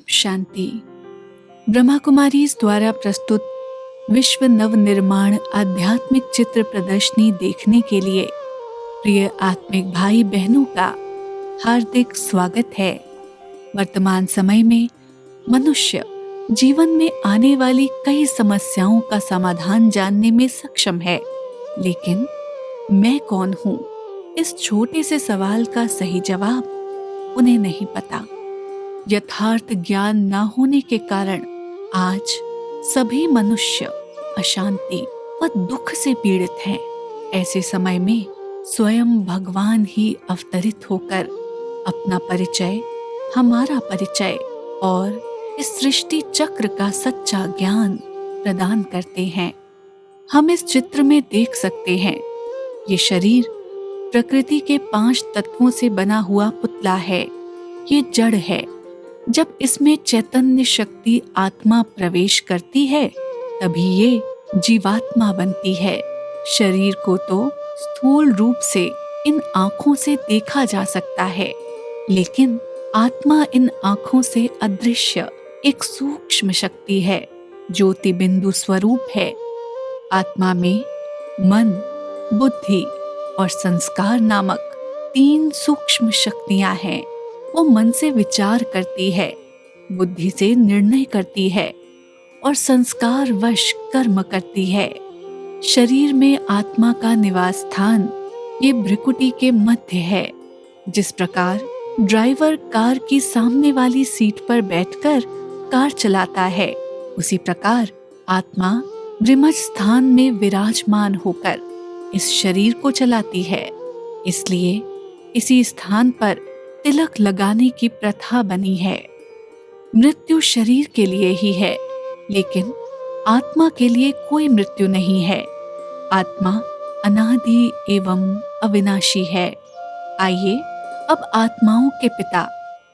शांति। ब्रह्मा कुमारीज द्वारा प्रस्तुत विश्व नवनिर्माण आध्यात्मिक चित्र प्रदर्शनी देखने के लिए प्रिय आत्मिक भाई बहनों का हार्दिक स्वागत है। वर्तमान समय में मनुष्य जीवन में आने वाली कई समस्याओं का समाधान जानने में सक्षम है, लेकिन मैं कौन हूँ, इस छोटे से सवाल का सही जवाब उन्हें नहीं पता। यथार्थ ज्ञान न होने के कारण आज सभी मनुष्य अशांति व दुख से पीड़ित हैं। ऐसे समय में स्वयं भगवान ही अवतरित होकर अपना परिचय, हमारा परिचय और इस सृष्टि चक्र का सच्चा ज्ञान प्रदान करते हैं। हम इस चित्र में देख सकते हैं, ये शरीर प्रकृति के 5 तत्वों से बना हुआ पुतला है। ये जड़ है। जब इसमें चैतन्य शक्ति आत्मा प्रवेश करती है, तभी ये जीवात्मा बनती है। शरीर को तो स्थूल रूप से इन आँखों से देखा जा सकता है, लेकिन आत्मा इन आँखों से अदृश्य एक सूक्ष्म शक्ति है, ज्योति बिंदु स्वरूप है। आत्मा में मन, बुद्धि और संस्कार नामक 3 सूक्ष्म शक्तियां हैं। वो मन से विचार करती है, बुद्धि से निर्णय करती है और संस्कार वश कर्म करती है। शरीर में आत्मा का निवास स्थान ये भ्रिकुटी के मध्य है। जिस प्रकार ड्राइवर कार की सामने वाली सीट पर बैठकर कार चलाता है, उसी प्रकार आत्मा ब्रह्मज स्थान में विराजमान होकर इस शरीर को चलाती है। इसलिए इसी स्थान पर तिलक लगाने की प्रथा बनी है। मृत्यु शरीर के लिए ही है, लेकिन आत्मा के लिए कोई मृत्यु नहीं है। आत्मा अनादि एवं अविनाशी है। आइए अब आत्माओं के पिता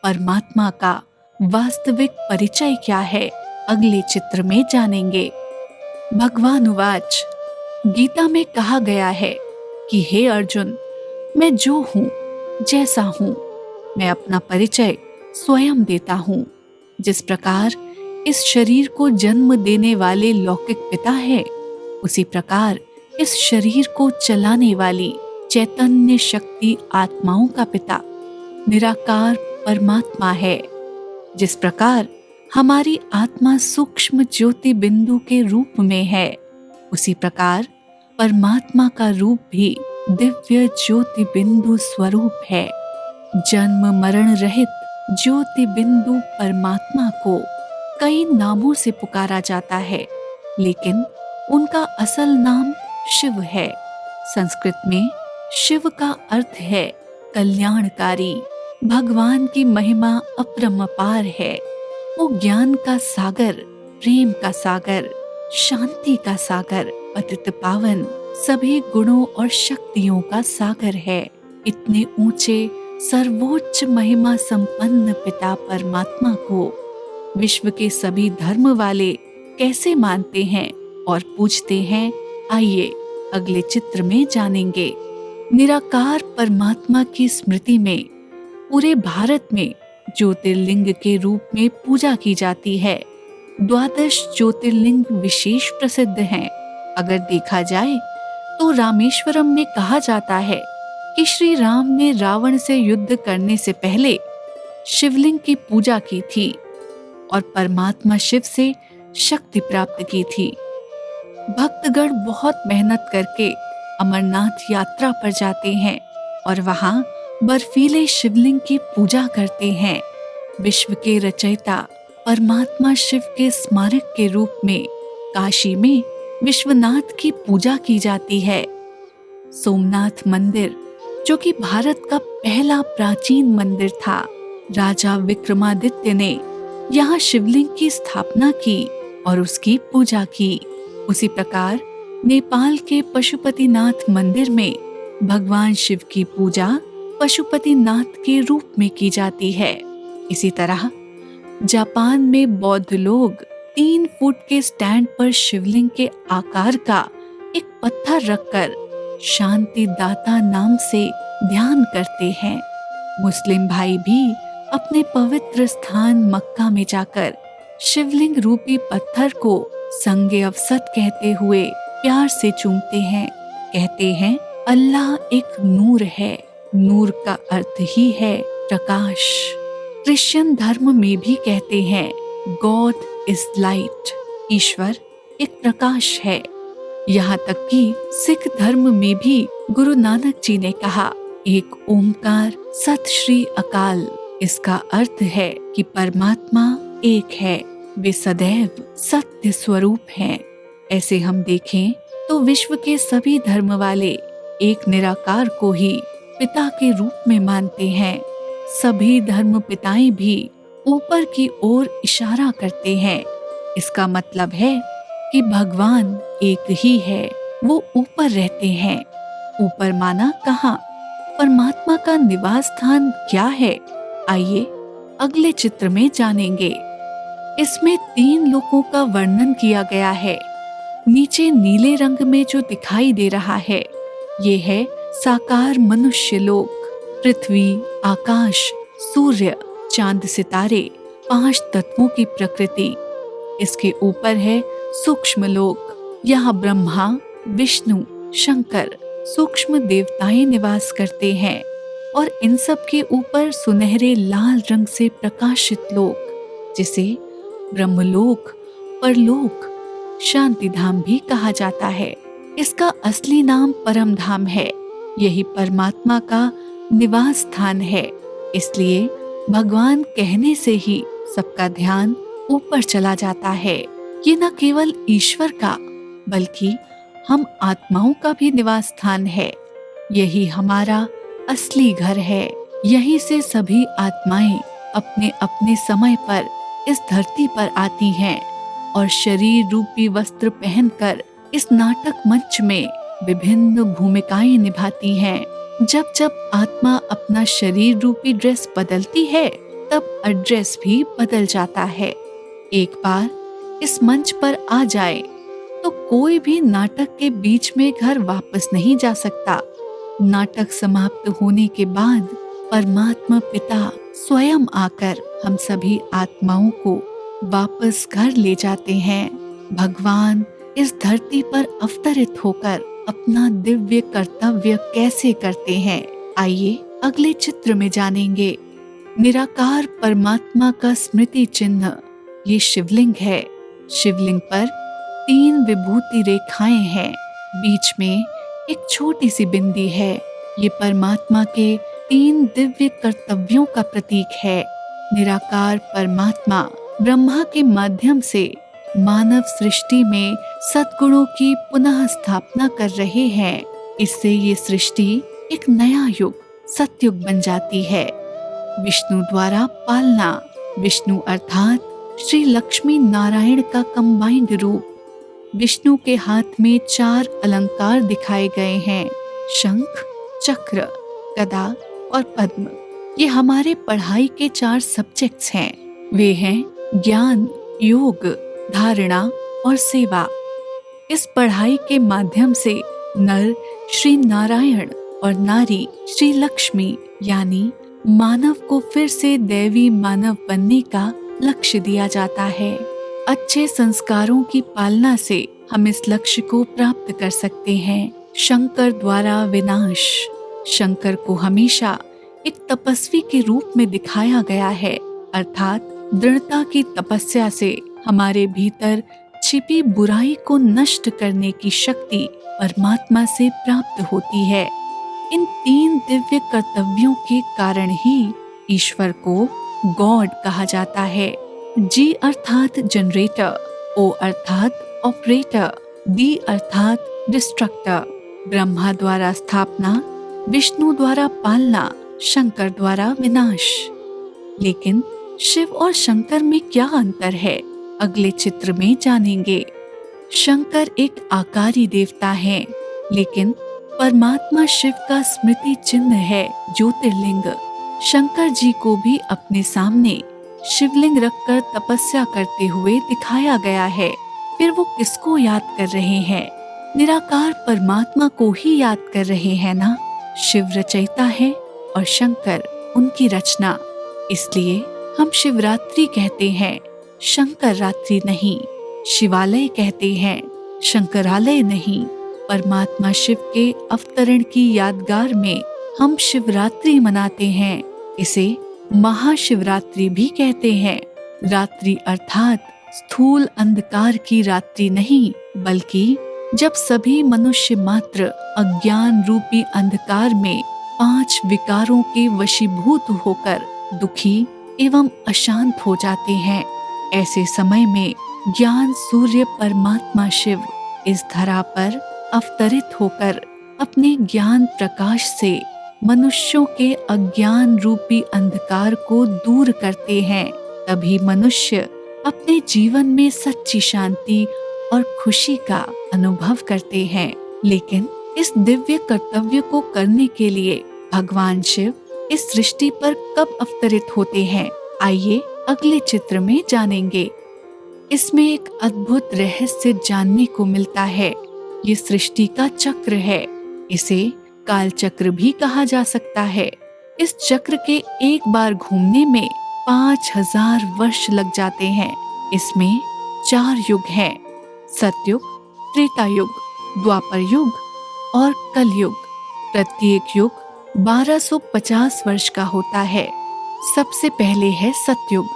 परमात्मा का वास्तविक परिचय क्या है, अगले चित्र में जानेंगे। भगवान उवाच, गीता में कहा गया है कि हे अर्जुन, मैं जो हूँ, जैसा हूँ, मैं अपना परिचय स्वयं देता हूँ। जिस प्रकार इस शरीर को जन्म देने वाले लौकिक पिता है, उसी प्रकार इस शरीर को चलाने वाली चैतन्य शक्ति आत्माओं का पिता निराकार परमात्मा है। जिस प्रकार हमारी आत्मा सूक्ष्म ज्योति बिंदु के रूप में है, उसी प्रकार परमात्मा का रूप भी दिव्य ज्योति बिंदु स्वरूप है। जन्म मरण रहित ज्योति बिंदु परमात्मा को कई नामों से पुकारा जाता है, लेकिन उनका असल नाम शिव है। संस्कृत में शिव का अर्थ है कल्याणकारी। भगवान की महिमा अपरंपार है। वो ज्ञान का सागर, प्रेम का सागर, शांति का सागर, पतित पावन, सभी गुणों और शक्तियों का सागर है। इतने ऊंचे सर्वोच्च महिमा संपन्न पिता परमात्मा को विश्व के सभी धर्म वाले कैसे मानते हैं और पूजते हैं, आइए अगले चित्र में जानेंगे। निराकार परमात्मा की स्मृति में पूरे भारत में ज्योतिर्लिंग के रूप में पूजा की जाती है। 12 ज्योतिर्लिंग विशेष प्रसिद्ध हैं। अगर देखा जाए तो रामेश्वरम में कहा जाता है कि श्री राम ने रावण से युद्ध करने से पहले शिवलिंग की पूजा की थी और परमात्मा शिव से शक्ति प्राप्त की थी। भक्तगण बहुत मेहनत करके अमरनाथ यात्रा पर जाते हैं और वहां बर्फीले शिवलिंग की पूजा करते हैं। विश्व के रचयिता परमात्मा शिव के स्मारक के रूप में काशी में विश्वनाथ की पूजा की जाती है। सोमनाथ मंदिर, जो कि भारत का पहला प्राचीन मंदिर था, राजा विक्रमादित्य ने यहाँ शिवलिंग की स्थापना की और उसकी पूजा की। उसी प्रकार नेपाल के पशुपतिनाथ मंदिर में भगवान शिव की पूजा पशुपतिनाथ के रूप में की जाती है। इसी तरह जापान में बौद्ध लोग 3 फुट के स्टैंड पर शिवलिंग के आकार का एक पत्थर रखकर शांति दाता नाम से ध्यान करते हैं। मुस्लिम भाई भी अपने पवित्र स्थान मक्का में जाकर शिवलिंग रूपी पत्थर को संगे अवसत कहते हुए प्यार से चूमते हैं। कहते हैं अल्लाह एक नूर है, नूर का अर्थ ही है प्रकाश। क्रिश्चियन धर्म में भी कहते हैं गॉड इज लाइट, ईश्वर एक प्रकाश है। यहाँ तक कि सिख धर्म में भी गुरु नानक जी ने कहा एक ओंकार सत श्री अकाल। इसका अर्थ है कि परमात्मा एक है, वे सदैव सत्य स्वरूप हैं। ऐसे हम देखें तो विश्व के सभी धर्म वाले एक निराकार को ही पिता के रूप में मानते हैं। सभी धर्म पिताएं भी ऊपर की ओर इशारा करते हैं। इसका मतलब है कि भगवान एक ही है, वो ऊपर रहते हैं। ऊपर माना कहाँ? परमात्मा का निवास स्थान क्या है? आइए अगले चित्र में जानेंगे। इसमें 3 लोकों का वर्णन किया गया है। नीचे नीले रंग में जो दिखाई दे रहा है ये है साकार मनुष्य लोक। पृथ्वी, आकाश, सूर्य, चांद, सितारे, 5 तत्वों की प्रकृति। इसके ऊपर है सूक्ष्म लोक। यहाँ ब्रह्मा, विष्णु, शंकर सूक्ष्म देवताएं निवास करते हैं और इन सब के ऊपर सुनहरे लाल रंग से प्रकाशित लोक जिसे ब्रह्मलोक, परलोक, शांति धाम भी कहा जाता है। इसका असली नाम परम धाम है। यही परमात्मा का निवास स्थान है। इसलिए भगवान कहने से ही सबका ध्यान ऊपर चला जाता है। ये न केवल ईश्वर का बल्कि हम आत्माओं का भी निवास स्थान है। यही हमारा असली घर है। यहीं से सभी आत्माएं अपने अपने समय पर इस धरती पर आती हैं और शरीर रूपी वस्त्र पहनकर इस नाटक मंच में विभिन्न भूमिकाएं निभाती हैं। जब जब आत्मा अपना शरीर रूपी ड्रेस बदलती है तब एड्रेस भी बदल जाता है। एक बार इस मंच पर आ जाए तो कोई भी नाटक के बीच में घर वापस नहीं जा सकता। नाटक समाप्त होने के बाद परमात्मा पिता स्वयं आकर हम सभी आत्माओं को वापस घर ले जाते हैं। भगवान इस धरती पर अवतरित होकर अपना दिव्य कर्तव्य कैसे करते हैं, आइए अगले चित्र में जानेंगे। निराकार परमात्मा का स्मृति चिन्ह ये शिवलिंग है। शिवलिंग पर 3 विभूति रेखाएं हैं। बीच में एक छोटी सी बिंदी है। ये परमात्मा के 3 दिव्य कर्तव्यों का प्रतीक है। निराकार परमात्मा ब्रह्मा के माध्यम से मानव सृष्टि में सद्गुणों की पुनः स्थापना कर रहे हैं। इससे ये सृष्टि एक नया युग सतयुग बन जाती है। विष्णु द्वारा पालना। विष्णु अर्थात श्री लक्ष्मी नारायण का कंबाइंड रूप। विष्णु के हाथ में 4 अलंकार दिखाए गए हैं, शंख, चक्र, गदा और पद्म। ये हमारे पढ़ाई के 4 सब्जेक्ट्स हैं। वे हैं ज्ञान, योग, धारणा और सेवा। इस पढ़ाई के माध्यम से नर श्री नारायण और नारी श्री लक्ष्मी यानी मानव को फिर से दैवी मानव बनने का लक्ष्य दिया जाता है। अच्छे संस्कारों की पालना से हम इस लक्ष्य को प्राप्त कर सकते हैं। शंकर द्वारा विनाश। शंकर को हमेशा एक तपस्वी के रूप में दिखाया गया है, अर्थात दृढ़ता की तपस्या से हमारे भीतर छिपी बुराई को नष्ट करने की शक्ति परमात्मा से प्राप्त होती है। इन 3 दिव्य कर्तव्यों के कारण ही ईश्वर को गॉड कहा जाता है। जी अर्थात जनरेटर, ओ अर्थात ऑपरेटर, डी अर्थात डिस्ट्रक्टर। ब्रह्मा द्वारा स्थापना, विष्णु द्वारा पालना, शंकर द्वारा विनाश। लेकिन शिव और शंकर में क्या अंतर है, अगले चित्र में जानेंगे। शंकर एक आकारी देवता है, लेकिन परमात्मा शिव का स्मृति चिन्ह है, ज्योतिर्लिंग। शंकर जी को भी अपने सामने शिवलिंग रखकर तपस्या करते हुए दिखाया गया है। फिर वो किसको याद कर रहे हैं? निराकार परमात्मा को ही याद कर रहे हैं ना। शिव रचयिता है और शंकर उनकी रचना। इसलिए हम शिवरात्रि कहते हैं, शंकर रात्रि नहीं। शिवालय कहते हैं, शंकरालय नहीं। परमात्मा शिव के अवतरण की यादगार में हम शिवरात्रि मनाते हैं। इसे महाशिवरात्रि भी कहते हैं। रात्रि अर्थात स्थूल अंधकार की रात्रि नहीं, बल्कि जब सभी मनुष्य मात्र अज्ञान रूपी अंधकार में 5 विकारों के वशीभूत होकर दुखी एवं अशांत हो जाते हैं। ऐसे समय में ज्ञान सूर्य परमात्मा शिव इस धरा पर अवतरित होकर अपने ज्ञान प्रकाश से मनुष्यों के अज्ञान रूपी अंधकार को दूर करते हैं। तभी मनुष्य अपने जीवन में सच्ची शांति और खुशी का अनुभव करते हैं। लेकिन इस दिव्य कर्तव्य को करने के लिए भगवान शिव इस सृष्टि पर कब अवतरित होते हैं, आइए अगले चित्र में जानेंगे। इसमें एक अद्भुत रहस्य जानने को मिलता है। ये सृष्टि का चक्र है। इसे काल चक्र भी कहा जा सकता है। इस चक्र के एक बार घूमने में 5000 वर्ष लग जाते हैं। इसमें 4 युग हैं, सतयुग, त्रेता युग, द्वापर युग और कलयुग। प्रत्येक युग 1250 वर्ष का होता है। सबसे पहले है सतयुग।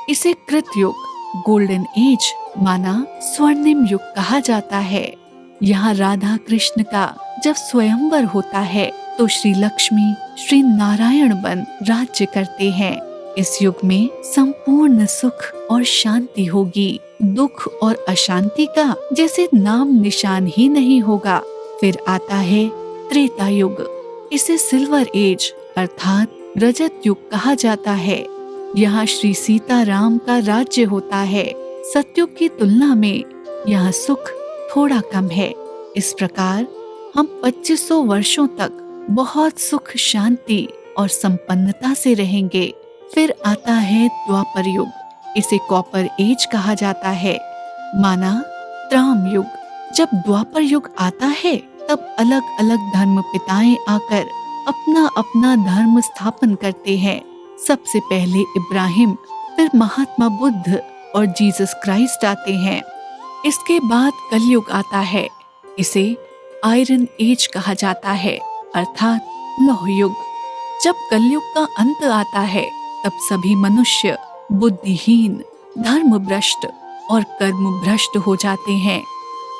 इसे कृतयुग, गोल्डन एज माना स्वर्णिम युग कहा जाता है। यहाँ राधा कृष्ण का जब स्वयंवर होता है तो श्री लक्ष्मी श्री नारायण बन राज्य करते हैं। इस युग में संपूर्ण सुख और शांति होगी। दुख और अशांति का जैसे नाम निशान ही नहीं होगा। फिर आता है त्रेता युग। इसे सिल्वर एज अर्थात रजत युग कहा जाता है। यहाँ श्री सीताराम का राज्य होता है। सतयुग की तुलना में यहाँ सुख थोड़ा कम है। इस प्रकार हम 2500 वर्षों तक बहुत सुख शांति और संपन्नता से रहेंगे। फिर आता है द्वापर युग। इसे कॉपर एज कहा जाता है, माना त्राम युग। जब द्वापर युग आता है तब अलग अलग धर्म पिताएं आकर अपना अपना धर्म स्थापन करते हैं। सबसे पहले इब्राहिम, फिर महात्मा बुद्ध और जीसस क्राइस्ट आते हैं। इसके बाद कलयुग आता है। इसे आयरन एज कहा जाता है अर्थात लौह युग। जब कलयुग का अंत आता है तब सभी मनुष्य बुद्धिहीन, धर्म भ्रष्ट और कर्म भ्रष्ट हो जाते हैं।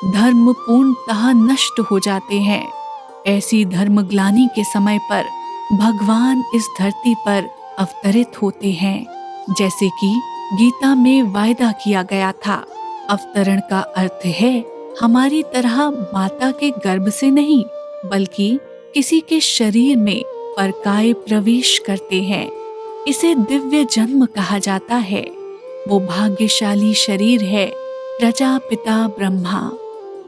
धर्म पूर्णतः नष्ट हो जाते हैं। ऐसी धर्मग्लानि के समय पर भगवान इस धरती पर अवतरित होते हैं, जैसे कि गीता में वायदा किया गया था। अवतरण का अर्थ है हमारी तरह माता के गर्भ से नहीं, बल्कि किसी के शरीर में परकाय प्रवेश करते हैं। इसे दिव्य जन्म कहा जाता है। वो भाग्यशाली शरीर है प्रजापिता ब्रह्मा।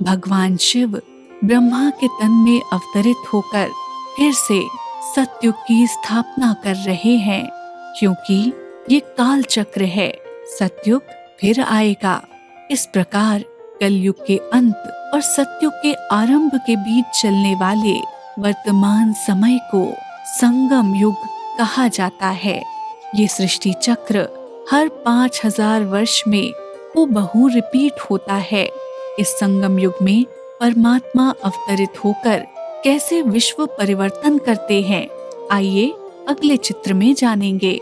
भगवान शिव ब्रह्मा के तन में अवतरित होकर फिर से सतयुग की स्थापना कर रहे हैं, क्योंकि ये काल चक्र है। सतयुग फिर आएगा। इस प्रकार कलयुग के अंत और सतयुग के आरंभ के बीच चलने वाले वर्तमान समय को संगम युग कहा जाता है। ये सृष्टि चक्र हर 5000 वर्ष में हूबहू रिपीट होता है। इस संगम युग में परमात्मा अवतरित होकर कैसे विश्व परिवर्तन करते हैं, आइए अगले चित्र में जानेंगे।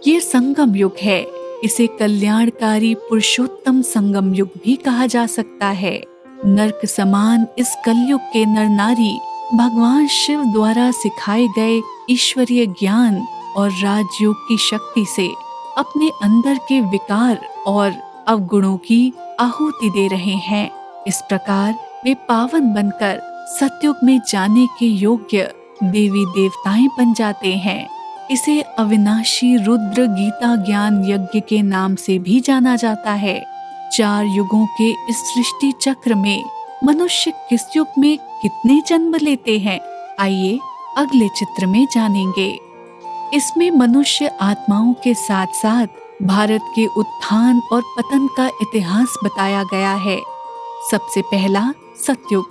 ये संगम युग है। इसे कल्याणकारी पुरुषोत्तम संगम युग भी कहा जा सकता है। नर्क समान इस कलयुग के नर नारी भगवान शिव द्वारा सिखाए गए ईश्वरीय ज्ञान और राजयोग की शक्ति से अपने अंदर के विकार और अवगुणों की आहुति दे रहे हैं। इस प्रकार वे पावन बनकर सतयुग में जाने के योग्य देवी देवताएं बन जाते हैं। इसे अविनाशी रुद्र गीता ज्ञान यज्ञ के नाम से भी जाना जाता है। 4 युगों के इस सृष्टि चक्र में मनुष्य किस युग में कितने जन्म लेते हैं, आइए अगले चित्र में जानेंगे। इसमें मनुष्य आत्माओं के साथ साथ भारत के उत्थान और पतन का इतिहास बताया गया है। सबसे पहला सतयुग,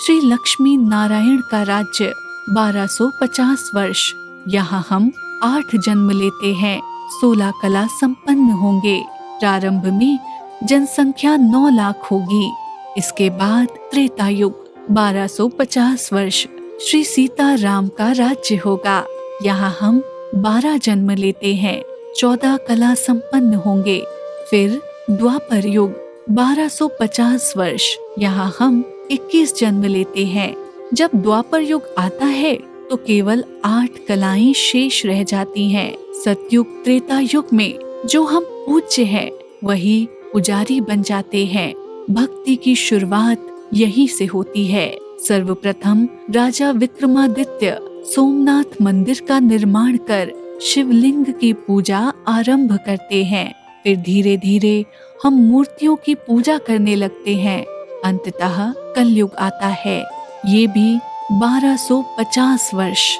श्री लक्ष्मी नारायण का राज्य 1250 वर्ष। यहाँ हम 8 जन्म लेते हैं। 16 कला संपन्न होंगे। प्रारंभ में जनसंख्या 9 लाख होगी। इसके बाद त्रेता युग 1250 वर्ष श्री सीता राम का राज्य होगा। यहाँ हम 12 जन्म लेते हैं, 14 कला संपन्न होंगे। फिर द्वापर युग 1250 वर्ष, यहाँ हम 21 जन्म लेते हैं। जब द्वापर युग आता है तो केवल 8 कलाएं शेष रह जाती हैं। सतयुग त्रेता युग में जो हम पूज्य हैं वही पुजारी बन जाते हैं। भक्ति की शुरुआत यहीं से होती है। सर्वप्रथम राजा विक्रमादित्य सोमनाथ मंदिर का निर्माण कर शिवलिंग की पूजा आरंभ करते हैं। फिर धीरे धीरे हम मूर्तियों की पूजा करने लगते हैं। अंततः कलयुग आता है, ये भी 1250 वर्ष।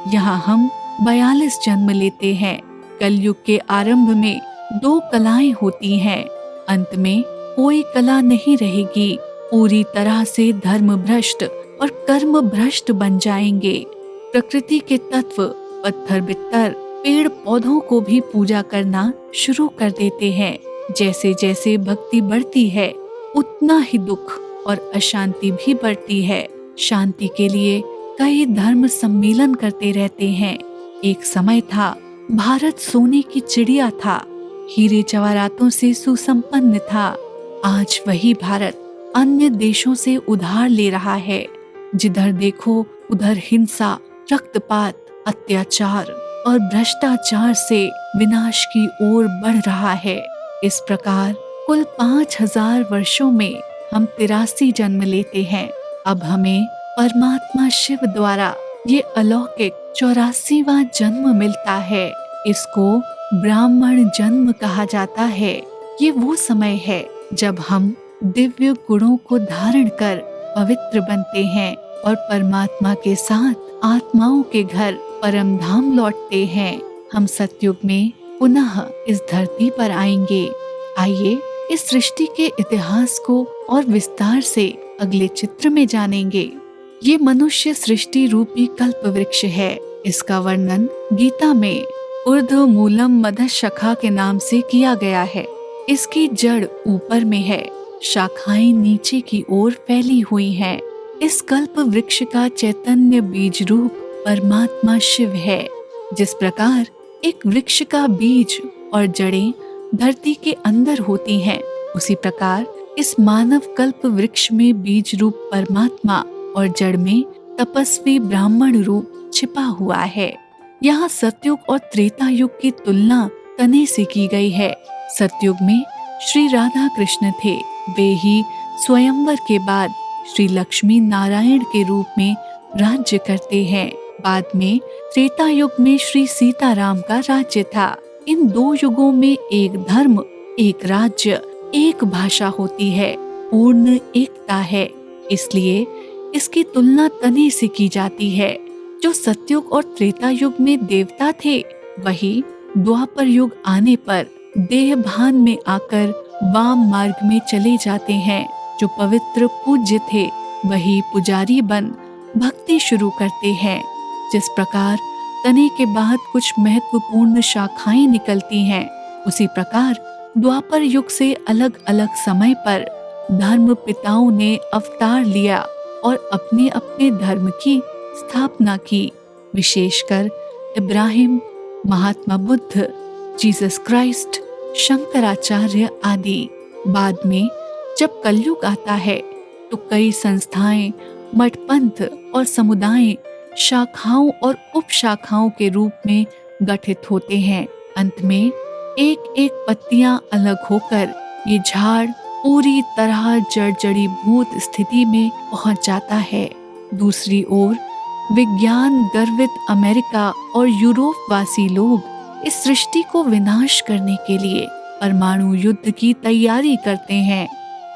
यहाँ हम 42 जन्म लेते हैं। कलयुग के आरंभ में 2 कलाएं होती हैं, अंत में कोई कला नहीं रहेगी। पूरी तरह से धर्म भ्रष्ट और कर्म भ्रष्ट बन जाएंगे। प्रकृति के तत्व पत्थर बित्तर पेड़ पौधों को भी पूजा करना शुरू कर देते हैं। जैसे जैसे भक्ति बढ़ती है उतना ही दुख और अशांति भी बढ़ती है। शांति के लिए कई धर्म सम्मेलन करते रहते हैं। एक समय था, भारत सोने की चिड़िया था, हीरे जवाहरातों से सुसंपन्न था। आज वही भारत अन्य देशों से उधार ले रहा है। जिधर देखो उधर हिंसा, रक्तपात, अत्याचार और भ्रष्टाचार से विनाश की ओर बढ़ रहा है। इस प्रकार कुल 5000 वर्षों में हम 83 जन्म लेते हैं। अब हमें परमात्मा शिव द्वारा ये अलौकिक 84वां जन्म मिलता है। इसको ब्राह्मण जन्म कहा जाता है। ये वो समय है जब हम दिव्य गुणों को धारण कर पवित्र बनते हैं और परमात्मा के साथ आत्माओं के घर परम धाम लौटते हैं। हम सतयुग में पुनः इस धरती पर आएंगे। आइए इस सृष्टि के इतिहास को और विस्तार से अगले चित्र में जानेंगे। ये मनुष्य सृष्टि रूपी कल्प वृक्ष है। इसका वर्णन गीता में ऊर्ध्व मूलम मध्य शाखा के नाम से किया गया है। इसकी जड़ ऊपर में है, शाखाएं नीचे की ओर फैली हुई हैं। इस कल्प वृक्ष का चैतन्य बीज रूप परमात्मा शिव है। जिस प्रकार एक वृक्ष का बीज और जड़ें धरती के अंदर होती हैं, उसी प्रकार इस मानव कल्प वृक्ष में बीज रूप परमात्मा और जड़ में तपस्वी ब्राह्मण रूप छिपा हुआ है। यहाँ सतयुग और त्रेता युग की तुलना तने से की गई है। सतयुग में श्री राधा कृष्ण थे। वे ही स्वयंवर के बाद श्री लक्ष्मी नारायण के रूप में राज्य करते हैं। बाद में त्रेता युग में श्री सीताराम का राज्य था। इन 2 युगों में एक धर्म, एक राज्य, एक भाषा होती है, पूर्ण एकता है। इसलिए इसकी तुलना तने से की जाती है। जो सतयुग और त्रेता युग में देवता थे, वही द्वापर युग आने पर देह भान में आकर वाम मार्ग में चले जाते हैं। जो पवित्र पूज्य थे, वही पुजारी बन भक्ति शुरू करते हैं। जिस प्रकार तने के बाद कुछ महत्वपूर्ण शाखाएं निकलती हैं, उसी प्रकार द्वापर युग से अलग अलग समय पर धर्म पिताओं ने अवतार लिया और अपने अपने धर्म की स्थापना की। विशेषकर इब्राहिम, महात्मा बुद्ध, जीसस क्राइस्ट, शंकराचार्य आदि। बाद में जब कलयुग आता है तो कई संस्थाएं, मठ, पंथ और समुदाय शाखाओं और उपशाखाओं के रूप में गठित होते हैं। अंत में एक एक पत्तियां अलग होकर ये झाड़ पूरी तरह जड़ी भूत स्थिति में पहुंच जाता है। दूसरी ओर विज्ञान गर्वित अमेरिका और यूरोप वासी लोग इस सृष्टि को विनाश करने के लिए परमाणु युद्ध की तैयारी करते हैं।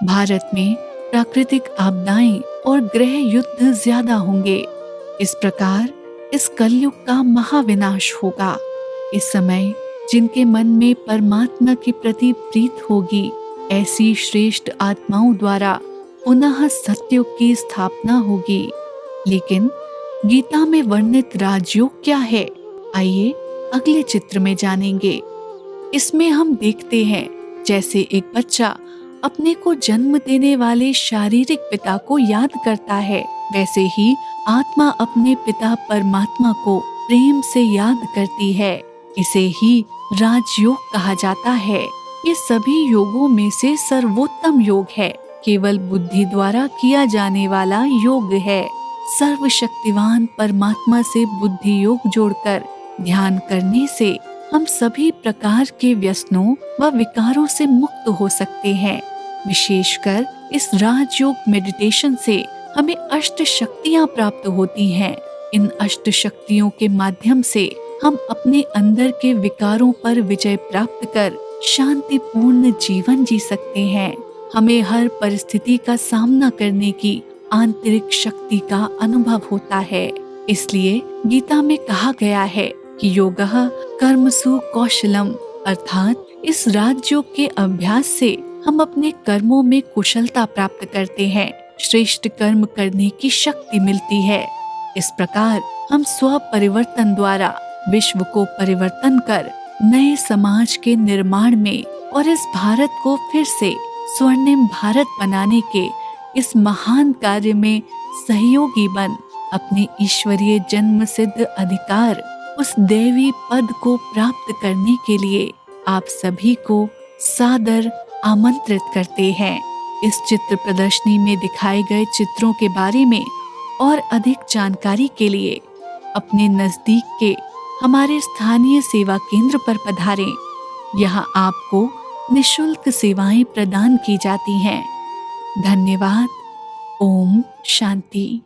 भारत में प्राकृतिक आपदाएं और गृह युद्ध ज्यादा होंगे। इस प्रकार इस कलयुग का महाविनाश होगा। इस समय जिनके मन में परमात्मा के प्रति प्रीत होगी, ऐसी श्रेष्ठ आत्माओं द्वारा पुनः सतयुग की स्थापना होगी। लेकिन गीता में वर्णित राजयोग क्या है, आइए अगले चित्र में जानेंगे। इसमें हम देखते हैं जैसे एक बच्चा अपने को जन्म देने वाले शारीरिक पिता को याद करता है, वैसे ही आत्मा अपने पिता परमात्मा को प्रेम से याद करती है। इसे ही राजयोग कहा जाता है। ये सभी योगों में से सर्वोत्तम योग है, केवल बुद्धि द्वारा किया जाने वाला योग है। सर्वशक्तिवान परमात्मा से बुद्धि योग जोड़कर ध्यान करने से हम सभी प्रकार के व्यसनों व विकारों से मुक्त हो सकते हैं। विशेषकर इस राजयोग मेडिटेशन से हमें अष्ट शक्तियाँ प्राप्त होती हैं। इन अष्ट शक्तियों के माध्यम से हम अपने अंदर के विकारों पर विजय प्राप्त कर शांतिपूर्ण जीवन जी सकते हैं। हमें हर परिस्थिति का सामना करने की आंतरिक शक्ति का अनुभव होता है। इसलिए गीता में कहा गया है कि योगः कर्मसु कौशलम, अर्थात इस राजयोग के अभ्यास से हम अपने कर्मों में कुशलता प्राप्त करते हैं, श्रेष्ठ कर्म करने की शक्ति मिलती है। इस प्रकार हम स्व परिवर्तन द्वारा विश्व को परिवर्तन कर नए समाज के निर्माण में और इस भारत को फिर से स्वर्णिम भारत बनाने के इस महान कार्य में सहयोगी बन अपने ईश्वरीय जन्म सिद्ध अधिकार, उस देवी पद को प्राप्त करने के लिए आप सभी को सादर आमंत्रित करते हैं। इस चित्र प्रदर्शनी में दिखाए गए चित्रों के बारे में और अधिक जानकारी के लिए अपने नजदीक के हमारे स्थानीय सेवा केंद्र पर पधारें। यहाँ आपको निशुल्क सेवाएं प्रदान की जाती हैं। धन्यवाद। ओम शांति।